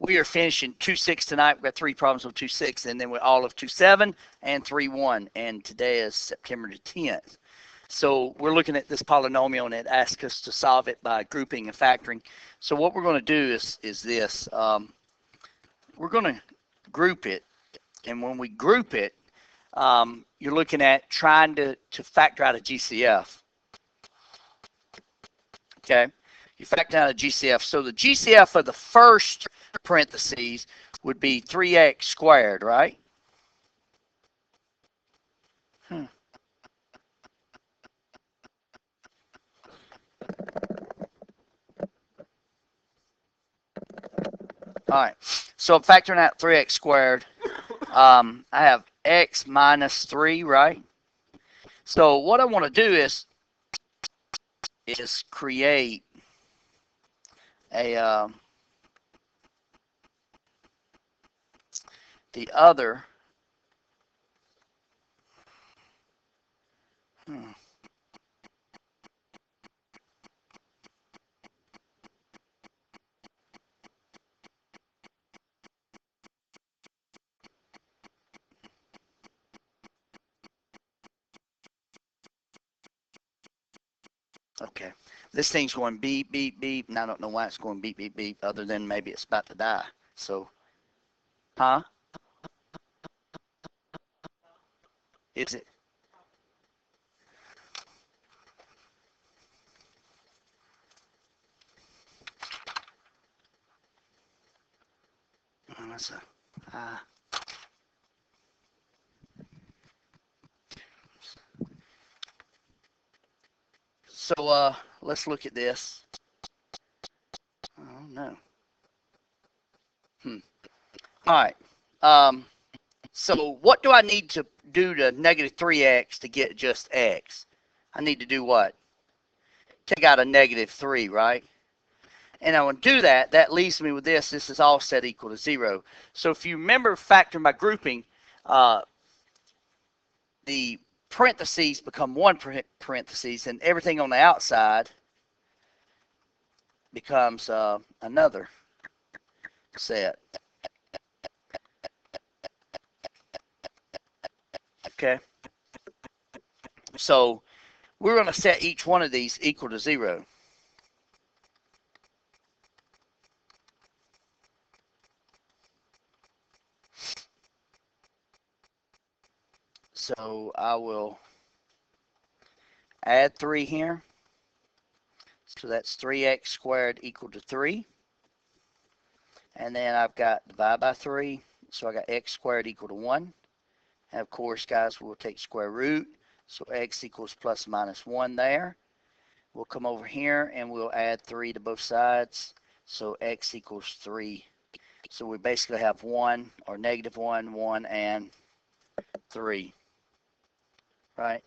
we are finishing 2-6 tonight. We've got 3 problems with 2-6, and then with all of 2-7 and 3-1. And today is September the 10th. So we're looking at this polynomial, and it asks us to solve it by grouping and factoring. So what we're going to do is this. We're going to group it, and when we group it, you're looking at trying to factor out a GCF. Okay, you factor out a GCF. So the GCF of the first parentheses would be 3x squared, right? All right, so I'm factoring out 3x squared. I have x minus 3, right? So what I want to do is create a the other okay, this thing's going beep, beep, beep, and I don't know why it's going beep, beep, beep, other than maybe it's about to die. So, huh? Is it? That's a, so, let's look at this. Oh, no. All right. So what do I need to do to negative 3x to get just x? I need to do what? Take out a negative 3, right? And I want to do that. That leaves me with this. This is all set equal to 0. So if you remember factoring by grouping, the parentheses become one parentheses, and everything on the outside becomes another set. Okay. So we're going to set each one of these equal to 0. So I will add 3 here. So that's 3x squared equal to 3. And then I've got divide by 3. So I got x squared equal to 1. And of course, guys, we'll take square root. So x equals plus minus 1 there. We'll come over here and we'll add 3 to both sides. So x equals 3. So we basically have 1 or negative 1, 1, and 3. Right?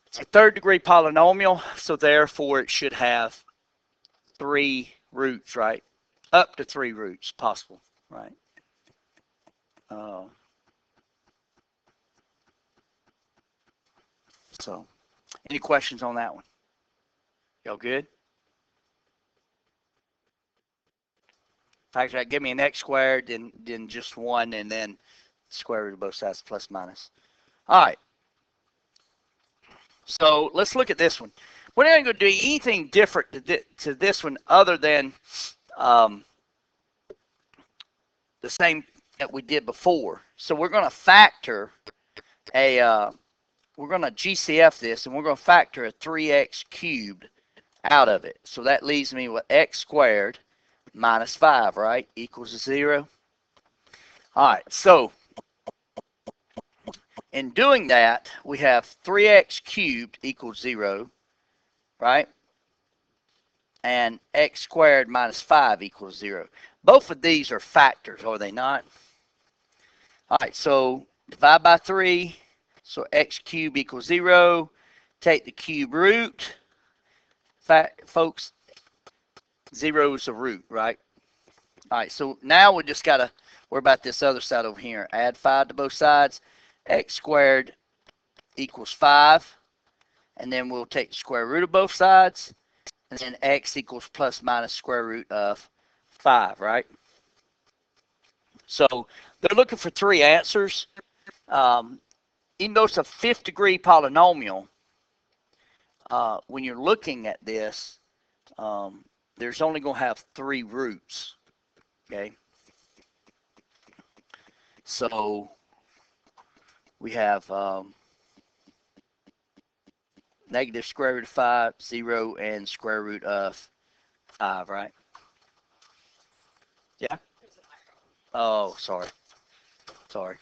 It's a third degree polynomial, so therefore it should have 3 roots, right? Up to 3 roots possible, right? So, any questions on that one? Y'all good? Factor that, give me an x squared, then just 1, and then square root of both sides, plus minus. All right. So let's look at this one. We're not going to do anything different to this one other than the same that we did before. So we're going to factor we're going to GCF this, and we're going to factor a 3x cubed out of it. So that leaves me with x squared minus 5, right, equals 0. All right, so in doing that, we have 3x cubed equals 0, right? And x squared minus 5 equals 0. Both of these are factors, are they not? All right, so divide by 3. So x cubed equals 0. Take the cube root. Folks, 0 is a root, right? All right, so now we just got to worry about this other side over here. Add 5 to both sides. X squared equals 5. And then we'll take the square root of both sides. And then x equals plus minus square root of 5, right? So they're looking for 3 answers. Even though it's a 5th degree polynomial, when you're looking at this, there's only going to have 3 roots. Okay. So we have negative square root of 5, 0, and square root of 5, right? Yeah? Oh, sorry. Sorry.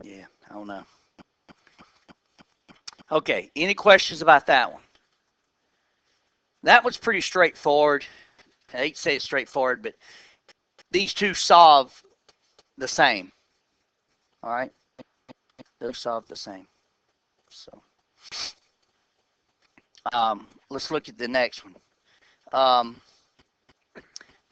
Yeah, I don't know. Okay, any questions about that one? That one's pretty straightforward. I hate to say it's straightforward, but these two solve the same. All right? They solve the same. So, let's look at the next one.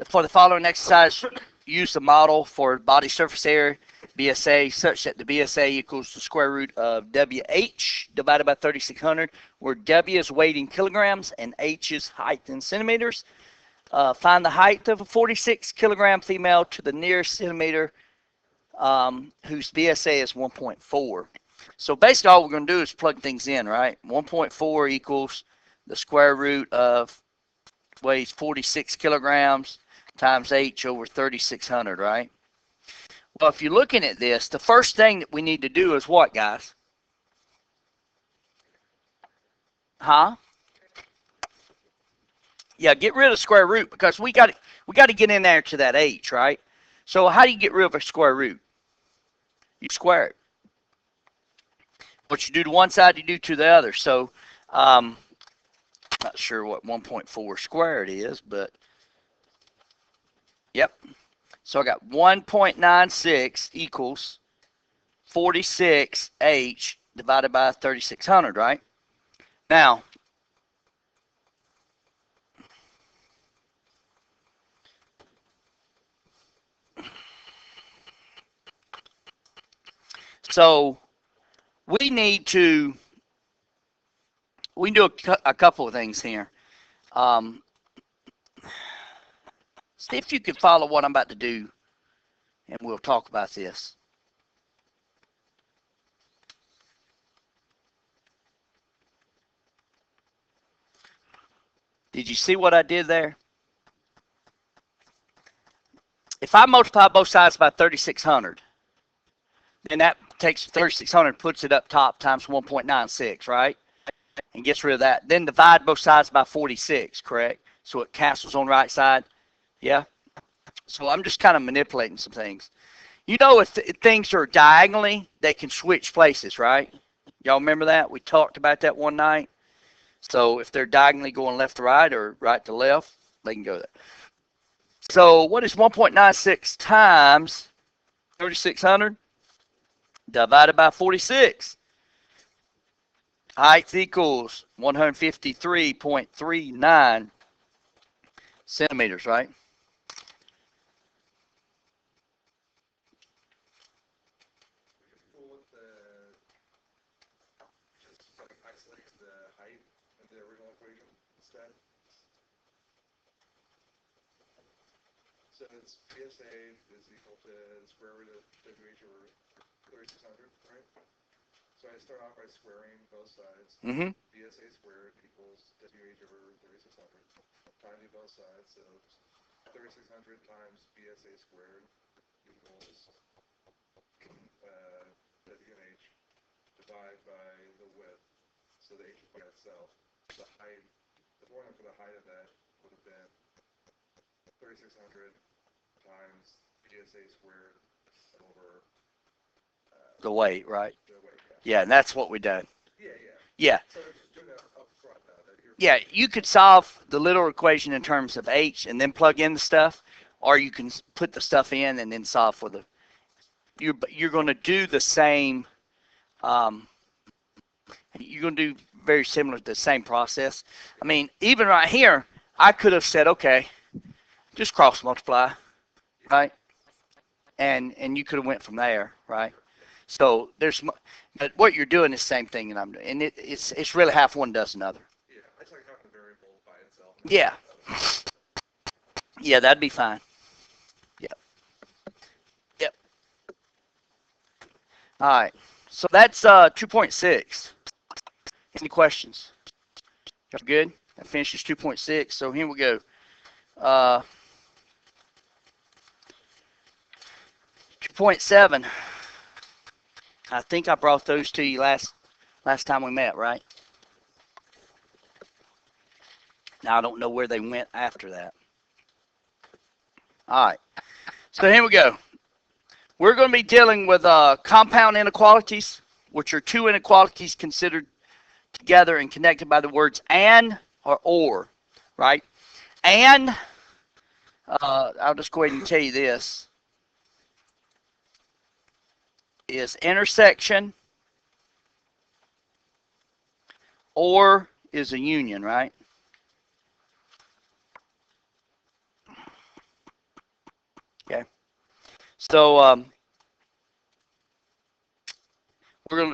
For the following exercise, use the model for body surface area, BSA, such that the BSA equals the square root of WH divided by 3600, where W is weight in kilograms and H is height in centimeters. Find the height of a 46 kilogram female to the nearest centimeter whose BSA is 1.4. So basically all we're going to do is plug things in, right? 1.4 equals the square root of weighs 46 kilograms times H over 3600, right? Well, if you're looking at this, the first thing that we need to do is what, guys? Huh? Yeah, get rid of the square root because we got to get in there to that H, right? So how do you get rid of a square root? You square it. What you do to one side, you do to the other. So, not sure what 1.4 squared is, but yep. So I got 1.96 equals 46H divided by 3600, right? Now, so we need to do a couple of things here. See if you can follow what I'm about to do, and we'll talk about this. Did you see what I did there? If I multiply both sides by 3600, then that takes 3600, puts it up top times 1.96, right? And gets rid of that. Then divide both sides by 46, correct? So it cancels on the right side. Yeah? So I'm just kind of manipulating some things. You know, if things are diagonally, they can switch places, right? Y'all remember that? We talked about that one night. So if they're diagonally going left to right or right to left, they can go there. So what is 1.96 times 3600 divided by 46? Height equals 153.39 centimeters, right? So it's BSA is equal to the square root of WH over 3600, right? So I start off by squaring both sides. Mm-hmm. BSA squared equals WH over 3600. Timing both sides, so 3600 times BSA squared equals WH divided by the width, so the H by itself. The height, the formula for the height of that would have been 3600 times BSA squared over The weight, right? the weight. Yeah, and that's what we done. Yeah. Yeah. So just doing that up front now. Yeah, you could solve the little equation in terms of H and then plug in the stuff, or you can put the stuff in and then solve for the. You're going to do the same Um, you're going to do very similar to the same process. I mean, even right here, I could have said, okay, just cross multiply, right? And you could have went from there, right? So there's, but what you're doing is the same thing that I'm doing, and it's really half one does another. Yeah, it's like having a variable by itself. Yeah, yeah, that'd be fine. Yep, yep. All right, so that's 2.6. Any questions? Y'all good? That finishes 2.6. So here we go. Uh, 2.7. I think I brought those to you last time we met, right? Now I don't know where they went after that. All right. So here we go. We're going to be dealing with compound inequalities, which are two inequalities considered together and connected by the words and or, right? And I'll just go ahead and tell you this is intersection or is a union, right? Okay. So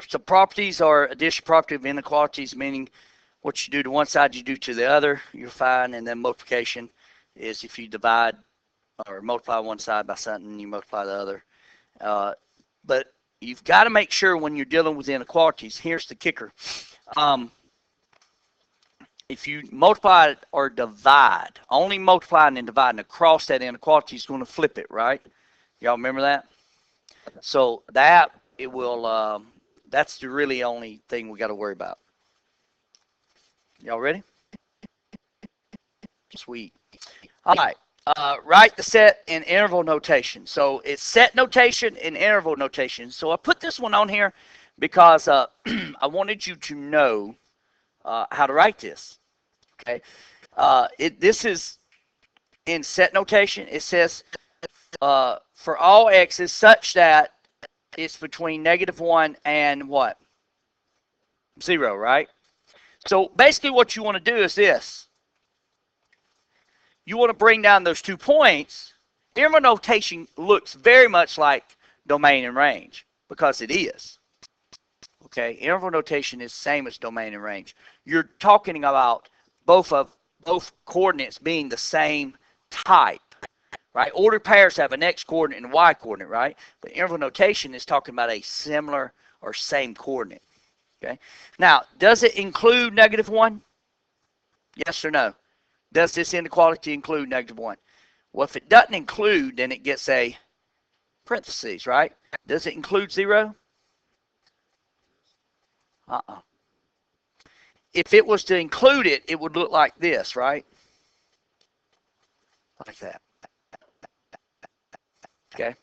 so properties are addition property of inequalities, meaning what you do to one side, you do to the other. You're fine. And then multiplication is if you divide or multiply one side by something, you multiply the other. But you've got to make sure when you're dealing with inequalities. Here's the kicker. If you multiply or divide, only multiplying and dividing across that inequality is going to flip it, right? Y'all remember that? So that it will. That's the really only thing we got to worry about. Y'all ready? Sweet. All right. Write the set in interval notation. So it's set notation and interval notation. So I put this one on here because I wanted you to know how to write this. Okay. This is in set notation. It says for all x's such that it's between -1 and what? 0, right? So basically what you want to do is this. You want to bring down those 2 points. Interval notation looks very much like domain and range because it is. Okay, interval notation is same as domain and range. You're talking about both coordinates being the same type, right? Ordered pairs have an x coordinate and a y coordinate, right? But interval notation is talking about a similar or same coordinate. Okay. Now, does it include -1? Yes or no? Does this inequality include -1? Well, if it doesn't include, then it gets a parentheses, right? Does it include 0? If it was to include it, it would look like this, right? Like that. Okay.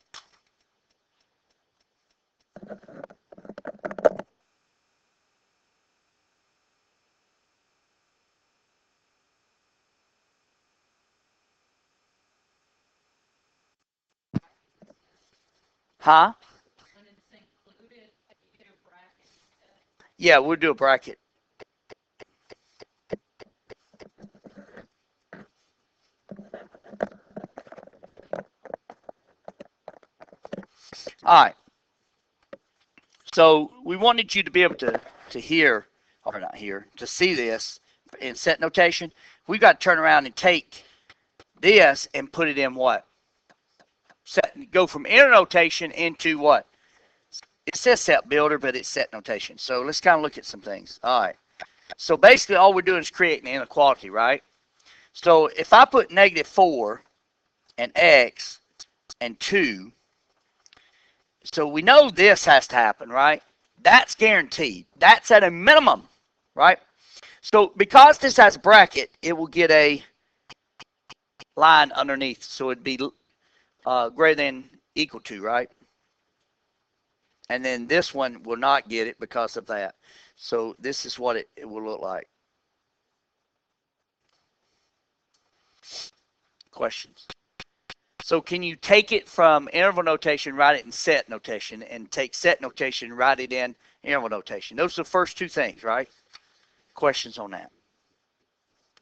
Huh? Yeah, we'll do a bracket. All right. So we wanted you to be able to hear, or not hear, to see this in set notation. We've got to turn around and take this and put it in what? Go from inner notation into what? It says set builder, but it's set notation. So let's kind of look at some things. All right. So basically all we're doing is creating an inequality, right? So if I put -4 and x and 2, so we know this has to happen, right? That's guaranteed. That's at a minimum, right? So because this has a bracket, it will get a line underneath. So it'd be greater than equal to, right? And then this one will not get it because of that. So this is what it will look like. Questions? So can you take it from interval notation, write it in set notation, and take set notation, write it in interval notation? Those are the first two things, right? Questions on that?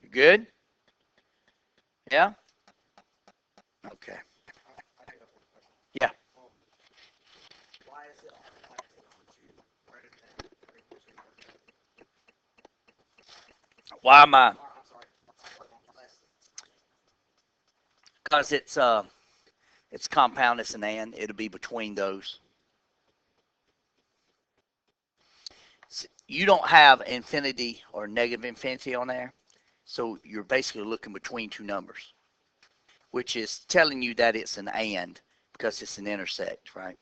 You good? Yeah? Okay. Yeah. Why am I? Because it's compound, it's an and, it'll be between those. You don't have infinity or negative infinity on there, so you're basically looking between two numbers, which is telling you that it's an and because it's an intersect, right?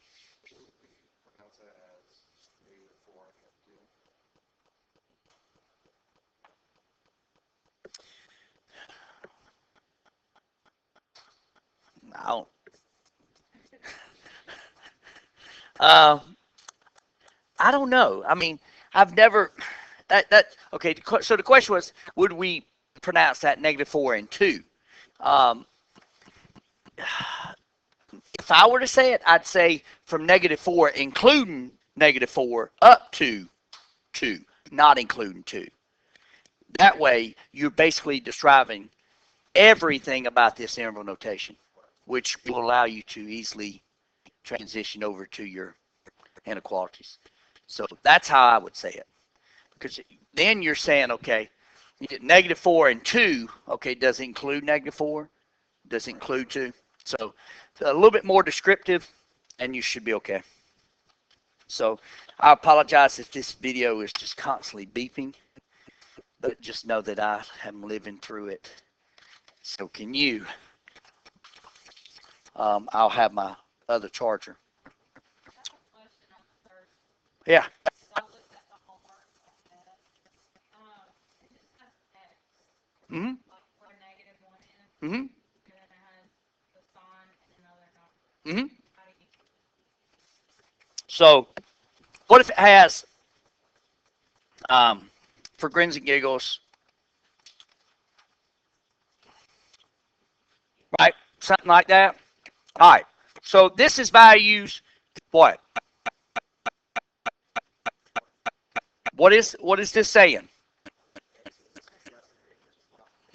Pronounce that as -4 and 2. I don't. Uh, I don't know. I mean, I've never. That okay. So the question was, would we pronounce that -4 and 2? Um, if I were to say it, I'd say from -4, including -4, up to 2, not including 2. That way, you're basically describing everything about this interval notation, which will allow you to easily transition over to your inequalities. So that's how I would say it. Because then you're saying, okay, you get -4 and 2, okay, does it include -4? Does it include 2? So a little bit more descriptive, and you should be okay. So I apologize if this video is just constantly beeping, but just know that I am living through it. So can you? I'll have my other charger. Yeah. Mm-hmm. Mm-hmm. Mm-hmm. So what if it has, um, for grins and giggles, right? Something like that. All right. So this is values. What? What is this saying?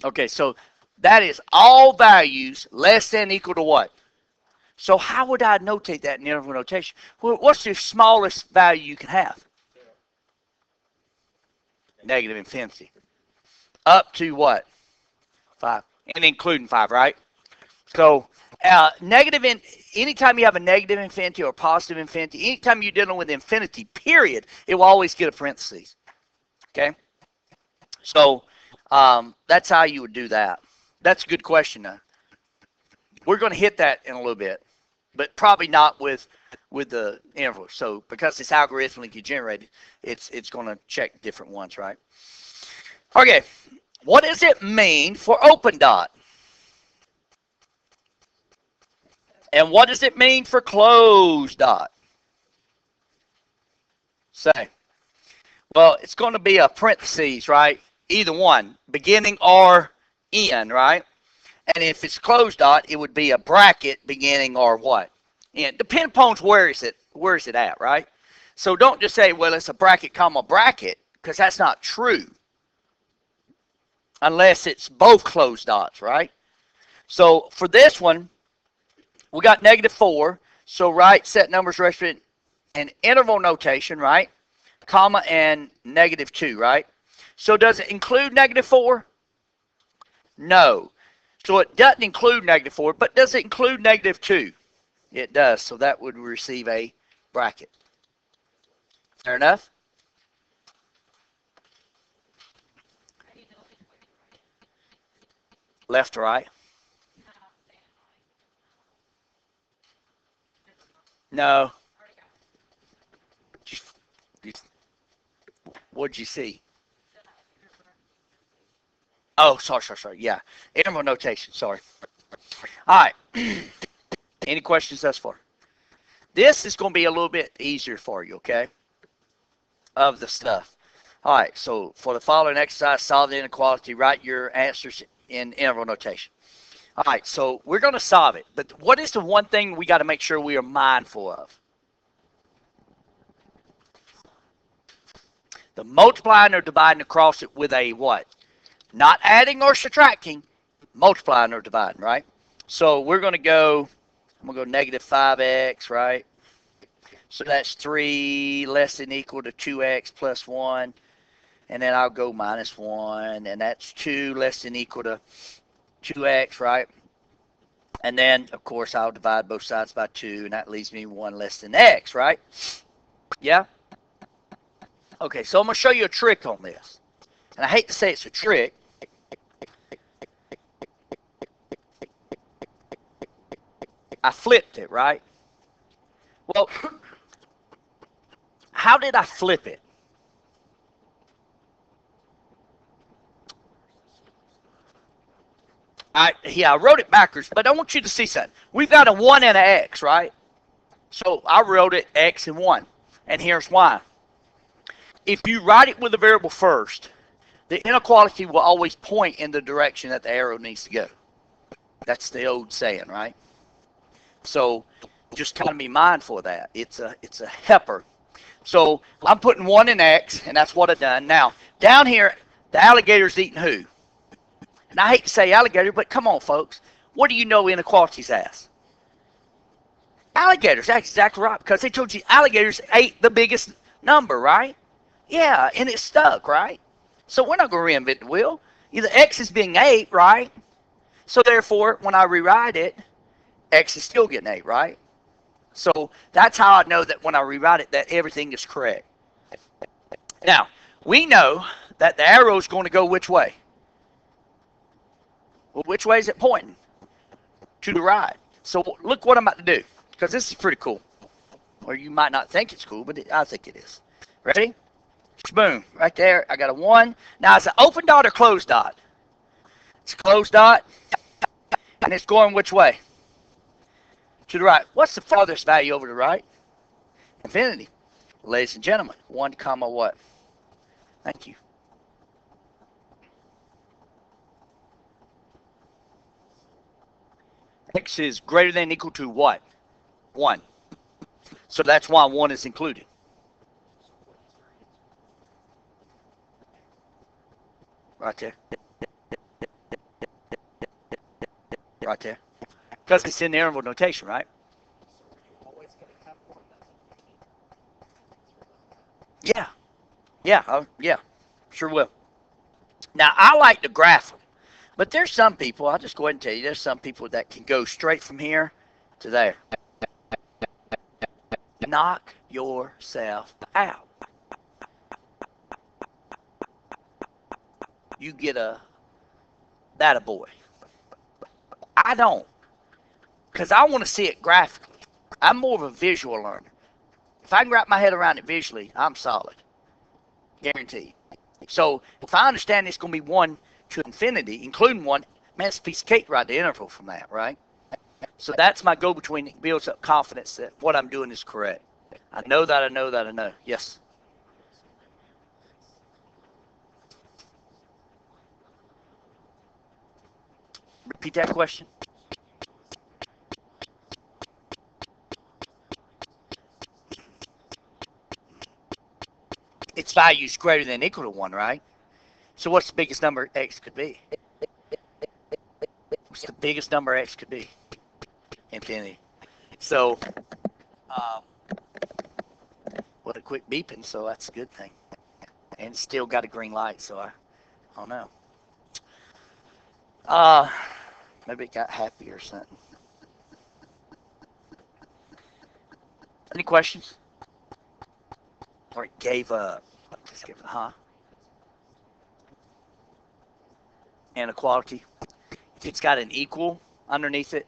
Okay, so that is all values less than equal to what? So how would I notate that in interval notation? Well, what's the smallest value you can have? Negative infinity. Up to what? 5. And including 5, right? So negative in anytime you have a negative infinity or positive infinity, anytime you're dealing with infinity, period, it will always get a parentheses. Okay? So that's how you would do that. That's a good question, though. We're going to hit that in a little bit, but probably not with the interval. So because it's algorithmically generated, it's going to check different ones, right? Okay, what does it mean for open dot? And what does it mean for closed dot? Say, well, it's going to be a parentheses, right? Either one, beginning or end, right? And if it's closed dot, it would be a bracket beginning or what? And depend upon where is it at, right? So don't just say, well, it's a bracket comma bracket, because that's not true. Unless it's both closed dots, right? So for this one, we got -4. So write set numbers restaurant and interval notation, right? Comma and -2, right? So does it include -4? No. So it doesn't include -4, but does it include -2? It does. So that would receive a bracket. Fair enough? Left to right? No. What'd you see? Oh, sorry. Yeah. Interval notation. Sorry. All right. Any questions thus far? This is going to be a little bit easier for you, okay? Of the stuff. All right. So for the following exercise, solve the inequality. Write your answers in interval notation. All right, so we're going to solve it. But what is the one thing we got to make sure we are mindful of? The multiplying or dividing across it with a what? Not adding or subtracting, multiplying or dividing, right? So we're going to go, I'm going to go negative 5x, right? So that's 3 less than equal to 2x plus 1. And then I'll go minus 1. And that's 2 less than equal to 2x, right? And then, of course, I'll divide both sides by 2. And that leaves me 1 less than x, right? Yeah? Okay, so I'm going to show you a trick on this. And I hate to say it's a trick. I flipped it, right? Well, how did I flip it? I wrote it backwards, but I want you to see something. We've got a 1 and an x, right? So I wrote it x and 1. And here's why. If you write it with a variable first, the inequality will always point in the direction that the arrow needs to go. That's the old saying, right? So just kind of be mindful of that. It's a heifer. So I'm putting 1 in x, and that's what I've done. Now, down here, the alligator's eating who? And I hate to say alligator, but come on, folks. What do you know inequalities as? Alligators. That's exactly right, because they told you alligators ate the biggest number, right? Yeah, and it stuck, right? So we're not going to reinvent the wheel. Either x is being 8, right? So therefore, when I rewrite it, x is still getting 8, right? So that's how I know that when I rewrite it, that everything is correct. Now, we know that the arrow is going to go which way? Well, which way is it pointing? To the right. So look what I'm about to do, because this is pretty cool. Or you might not think it's cool, but I think it is. Ready? Boom. Right there. I got a 1. Now, it's an open dot or closed dot? It's a closed dot. And it's going which way? To the right. What's the farthest value over to the right? Infinity. Ladies and gentlemen, 1 comma what? Thank you. X is greater than or equal to what? 1. So that's why 1 is included. Right there. Right there. Because it's in the interval notation, right? Yeah. Yeah. Sure will. Now, I like to graph them. But there's some people, I'll just go ahead and tell you, there's some people that can go straight from here to there. Knock yourself out. You get that a boy. I don't. Because I want to see it graphically. I'm more of a visual learner. If I can wrap my head around it visually, I'm solid. Guaranteed. So if I understand it's going to be 1 to infinity, including 1, man, it's a piece of cake right, the interval from that, right? So that's my go-between. It builds up confidence that what I'm doing is correct. I know that I know that I know. Yes? Repeat that question. Its value is greater than or equal to 1, right? So what's the biggest number x could be? What's the biggest number x could be? Infinity. So, well, it quit beeping, so that's a good thing. And it's still got a green light, so I don't know. Maybe it got happy or something. Any questions? Or it gave up. Just give it, huh? Inequality. It's got an equal underneath it.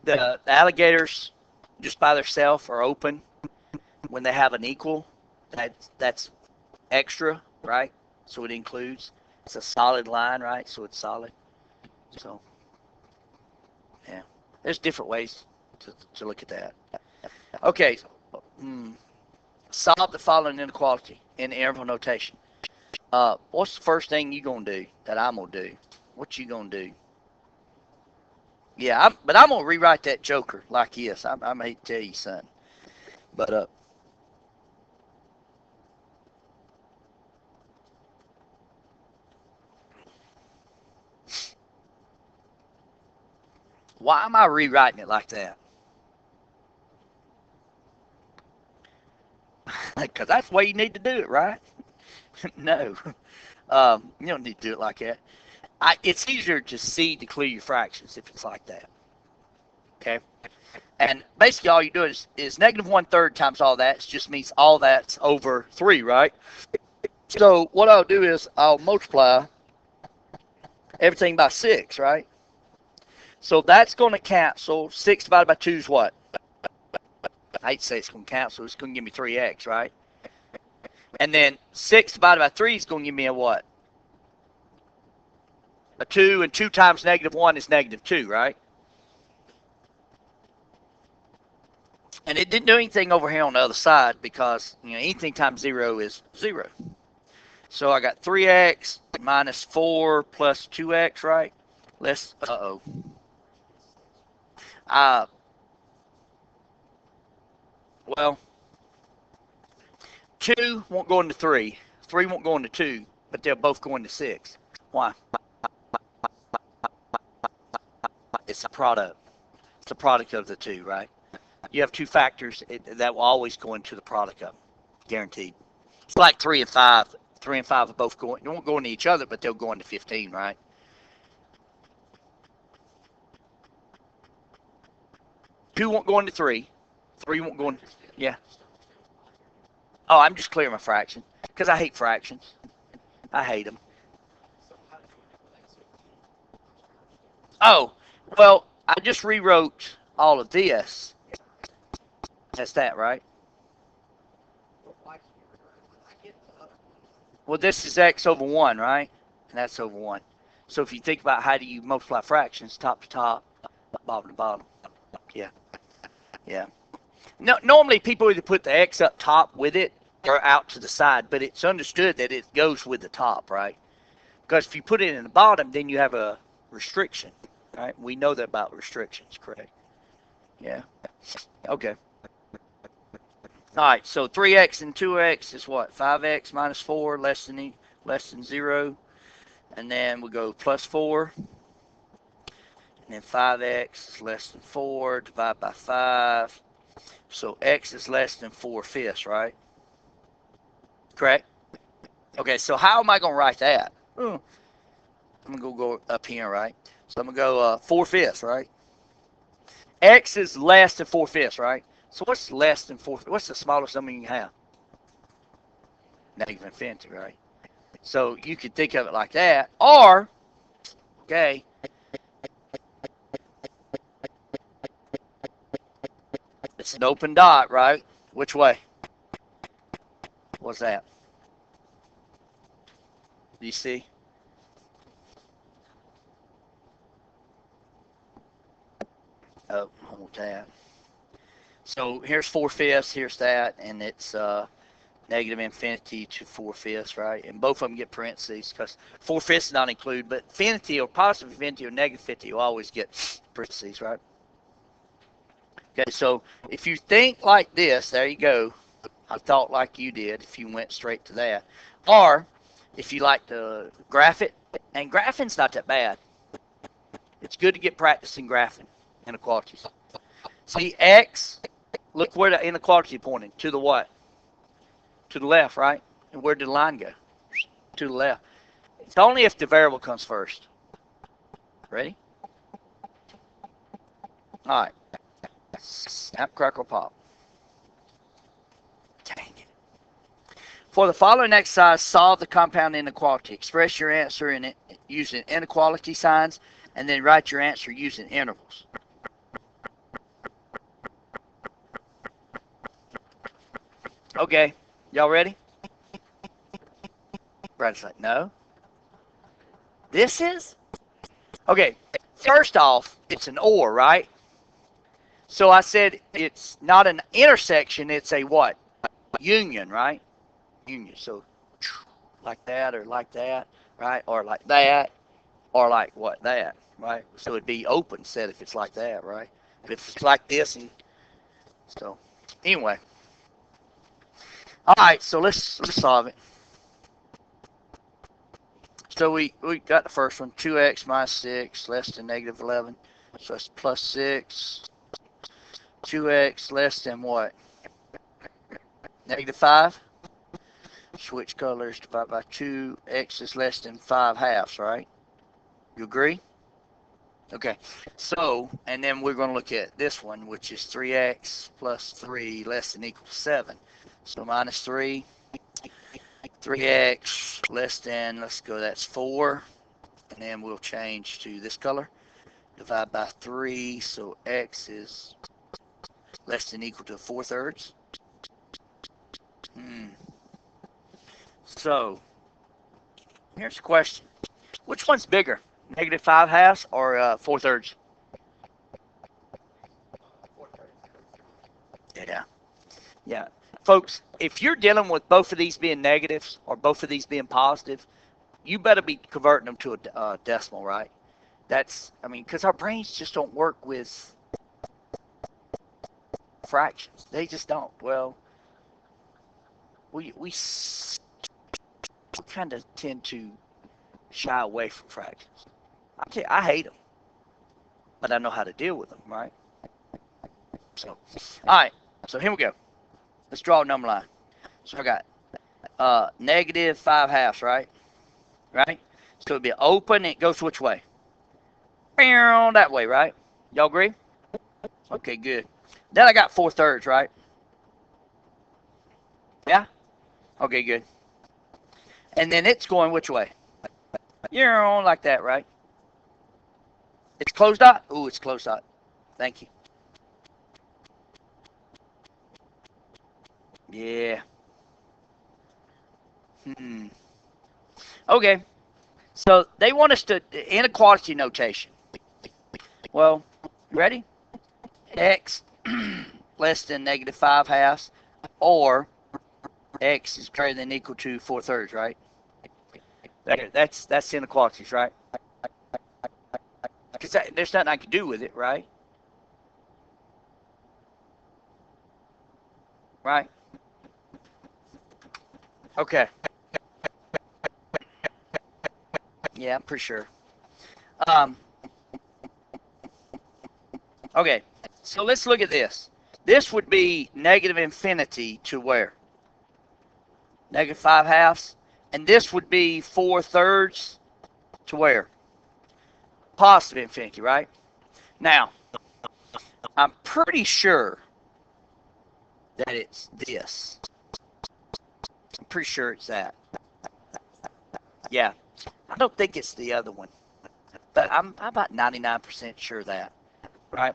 The alligators, just by themselves, are open. When they have an equal, that's extra, right? So it includes. It's a solid line, right? So it's solid. So, yeah. There's different ways to look at that. Okay. Solve the following inequality in interval notation. What's the first thing you're going to do that I'm going to do? What you going to do? Yeah, but I'm gonna rewrite that joker like this. I'm hate to tell you, son, but why am I rewriting it like that? Because that's the way you need to do it, right? No, you don't need to do it like that. It's easier to see to clear your fractions if it's like that. Okay, and basically all you do is negative 1/3 times all that. It just means all that's over 3, right? So what I'll do is I'll multiply everything by 6, right? So that's going to cancel. 6 divided by 2 is what? I hate to say it's going to cancel. It's going to give me 3x, right? And then 6 divided by 3 is going to give me a what? A 2, and 2 times negative 1 is negative 2, right? And it didn't do anything over here on the other side because, anything times 0 is 0. So I got 3x minus 4 plus 2x, right? Uh-oh. Uh, well, 2 won't go into 3. 3 won't go into 2, but they'll both go into 6. Why? It's a product. It's a product of the two, right? You have two factors that will always go into the product of them, guaranteed. It's like 3 and 5. 3 and 5 are both going. They won't go into each other, but they'll go into 15, right? 2 won't go into 3. 3 won't go into. Yeah. Oh, I'm just clearing my fraction because I hate fractions. I hate them. Oh, well, I just rewrote all of this. That's that, right? Well, this is x over 1, right? And that's over 1. So if you think about how do you multiply fractions, top to top, bottom to bottom. Yeah, yeah. No, normally people either put the x up top with it or out to the side, but it's understood that it goes with the top, right? Because if you put it in the bottom, then you have a restriction, right? We know that about restrictions, correct? Yeah. Okay. All right. So 3x and 2x is what? 5x minus 4 less than 0. And then we go plus 4. And then 5x is less than 4. Divide by 5. So x is less than 4/5, right? Correct? Okay, so how am I going to write that? I'm going to go up here, right? So I'm going to go 4/5, right? X is less than 4/5, right? So what's less than 4? What's the smallest number you can have? Negative infinity, right? So you could think of it like that. Or, okay, it's an open dot, right? Which way? What's that? Do you see? Oh, hold that. So here's 4/5, here's that, and it's negative infinity to 4/5, right? And both of them get parentheses because 4/5 is not included, but infinity or positive infinity or negative infinity will always get parentheses, right? Okay, so if you think like this, there you go. I thought like you did if you went straight to that. Or if you like to graph it, and graphing's not that bad. It's good to get practicing graphing inequalities. See, x, look where the inequality pointing. To the what? To the left, right? And where did the line go? To the left. It's only if the variable comes first. Ready? All right. Snap, crackle, pop. Dang it. For the following exercise, solve the compound inequality. Express your answer using inequality signs, and then write your answer using intervals. Okay, y'all ready? Brad's like, no. This is? Okay, first off, it's an or, right? So I said it's not an intersection, it's a what? Union, right? Union. So like that or like that, right? Or like that. or like what, that, right? So it'd be open set if it's like that, right? But if it's like this, and so anyway, all right. So let's solve it. So we got the first one, 2x minus 6 less than negative 11. So it's plus 6. 2x less than what? Negative 5. Switch colors, divide by 2. X is less than 5 halves, right? You agree? Okay. So, and then we're going to look at this one, which is 3x plus 3 less than equal to 7. So minus 3. 3x less than, let's go, that's 4. And then we'll change to this color. Divide by 3, so x is less than equal to 4/3. So, here's the question. Which one's bigger? Negative 5 halves or 4/3? Yeah. Yeah. Folks, if you're dealing with both of these being negatives or both of these being positive, you better be converting them to a decimal, right? That's, I mean, because our brains just don't work with fractions. They just don't. Well, we kind of tend to shy away from fractions. I hate them, but I know how to deal with them, right? So, all right. So here we go. Let's draw a number line. So I got negative 5 halves, right? Right? So it'd be open. It goes which way? That way, right? Y'all agree? Okay, good. Then I got 4/3, right? Yeah? Okay, good. And then it's going which way? Like that, right? It's closed dot? Ooh, it's closed dot. Thank you. Yeah. Okay. So they want us to, inequality notation. Well, ready? X less than negative 5 halves, or X is greater than equal to 4/3, right? That's inequalities, right? Because there's nothing I can do with it, right? Right? Okay. Yeah, I'm pretty sure. Um, okay. So let's look at this. This would be negative infinity to where? Negative 5 halves. And this would be 4/3 to where? Positive infinity, right? Now, I'm pretty sure that it's this. I'm pretty sure it's that. Yeah. I don't think it's the other one. But I'm about 99% sure of that. Right?